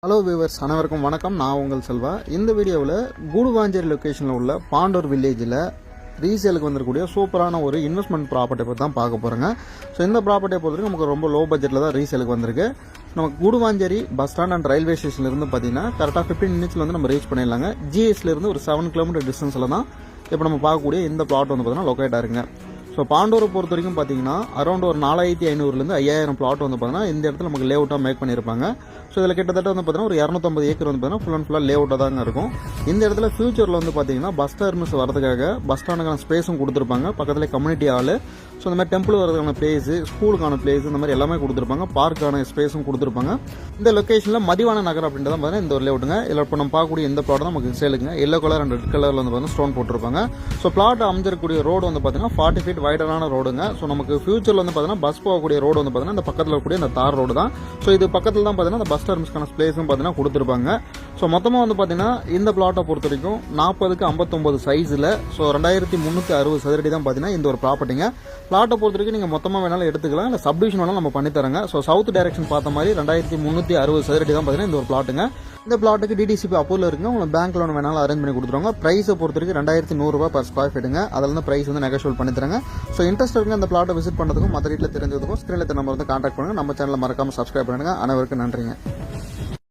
Hello viewers, அனைவருக்கும் வணக்கம். நான் உங்கள் செல்வா. இந்த வீடியோவில் கூடுவாஞ்சேரி லொக்கேஷனில் உள்ள பாண்டூர் வில்லேஜில் ரீசேலுக்கு வந்துருக்கூடிய சூப்பரான ஒரு இன்வெஸ்ட்மெண்ட் ப்ராப்பர்ட்டி பற்றி தான் பார்க்க போகிறேங்க. ஸோ இந்த ப்ராப்பர்ட்டியை பொறுத்தவரைக்கும் நமக்கு ரொம்ப லோ பட்ஜெட்டில் தான் ரீசேலுக்கு வந்திருக்கு. நமக்கு Guduvanchery bus stand and railway ஸ்டேஷன்லேருந்து பார்த்தீங்கன்னா கரெக்டாக 15 மினிட்ஸில் வந்து நம்ம ரீச் பண்ணிடலாங்க. ஜிஎஸ்லேருந்து ஒரு 7 கிலோமீட்டர் டிஸ்டன்ஸில் தான் இப்போ நம்ம பார்க்கக்கூடிய இந்த பிளாட் வந்து பார்த்தீங்கன்னா லொக்கேட் ஆயிருங்க. ஸோ பாண்டூரை பொறுத்த வரைக்கும் பார்த்தீங்கன்னா அரௌண்ட் ஒரு 4500 5000 பிளாட் வந்து பார்த்தீங்கன்னா இந்த இடத்துல நமக்கு லே அவுட்டாக மேக் பண்ணியிருப்பாங்க. ஸோ இதில் கிட்டத்தட்ட வந்து பார்த்தீங்கன்னா ஒரு 250 ஏக்கர் வந்து பார்த்தீங்கன்னா ஃபுல் அண்ட் ஃபுல்லாக லே அவுட்டாக தாங்க இருக்கும். இந்த இடத்துல ஃபியூச்சரில் வந்து பார்த்தீங்கன்னா பஸ் டெர்மினஸ் வரதுக்காக பஸ் ஸ்டாண்டுக்கான ஸ்பேஸும் கொடுத்துருப்பாங்க. பக்கத்தில் கம்யூனிட்டி ஹால், ஸோ இந்த மாதிரி டெம்பிள் வரதுக்கான பிளேஸு, ஸ்கூலுக்கான பிளேஸ், இந்த மாதிரி எல்லாமே கொடுத்துருப்பாங்க. பார்க்கான ஸ்பேஸும் கொடுத்துருப்பாங்க. இந்த லொக்கேஷனில் மதிவான நகர் அப்படின்றத பார்த்தீங்கன்னா இந்த ஒரு லேஅவுட்டுங்க. இதில் இப்போ நம்ம பார்க்கக்கூடிய இந்த பிளாட் தான் நமக்கு சேலுங்க. எல்லோ கலர் அண்ட் ரெட் கலரில் வந்து பார்த்தீங்கன்னா ஸ்டோன் போட்டிருப்பாங்க. ஸோ பிளாட் அமைஞ்சிருக்கக்கூடிய ரோடு வந்து பார்த்தீங்கன்னா 40 ஃபீட் வைடரான ரோடுங்க. ஸோ நமக்கு ஃபியூச்சரில் வந்து பார்த்தீங்கன்னா பஸ் போகக்கூடிய ரோடு வந்து பார்த்தீங்கன்னா இந்த பக்கத்தில் இருக்கக்கூடிய இந்த தார் ரோடு தான். ஸோ இது பக்கத்தில் தான் பார்த்தீங்கன்னா இந்த பஸ் டெர்மினஸ்க்கான ஸ்பேஸும் பார்த்தீங்கன்னா கொடுத்துருப்பாங்க. ஸோ மொத்தமாக வந்து பார்த்தீங்கன்னா இந்த பிளாட்டை பொறுத்த வரைக்கும் 40x59 சைஸில் ஸோ 2360 சதுரடி தான் பார்த்தீங்கன்னா இந்த ஒரு ப்ராப்பர்ட்டிங்க. பிளாட்டை பொறுத்த வரைக்கும் நீங்கள் மொத்தமாக வேணாலும் எடுத்துக்கலாம், இல்லை சப்டிவிஷன் வேணாலும் நம்ம பண்ணித்தரங்க. ஸோ சவுத் டைரக்ஷன் பார்த்த மாதிரி 2360 சதுரடி தான் பார்த்தீங்கன்னா இந்த ஒரு பிளாட்டுங்க. இந்த பிளாட்டுக்கு டிடிசிபி அப்ரூவல் இருக்குங்க. உங்களுக்கு பேங்க் லோன் வேணாலும் அரேஞ்ச் பண்ணி கொடுத்துருவாங்க. பிரைஸை பொறுத்த வரைக்கும் 2100 ரூபாய் பர் ஸ்கொயர் ஃபீட்டுங்க. அதில் வந்து பிரைஸ் வந்து நெகோஷியேட் பண்ணி தராங்க. ஸோ இன்ட்ரெஸ்ட் இருக்குங்க அந்த பிளாட்டை விசிட் பண்ணுறதுக்கும் மற்ற வீட்டில் தெரிஞ்சதுக்கும் ஸ்க்ரீனில் நம்பர் வந்து கான்டாக்ட் பண்ணுங்க. நம்ம சேனலை மறக்காமல் சப்ஸ்கிரைப் பண்ணுங்க. அனைவருக்கும் நன்றிங்க.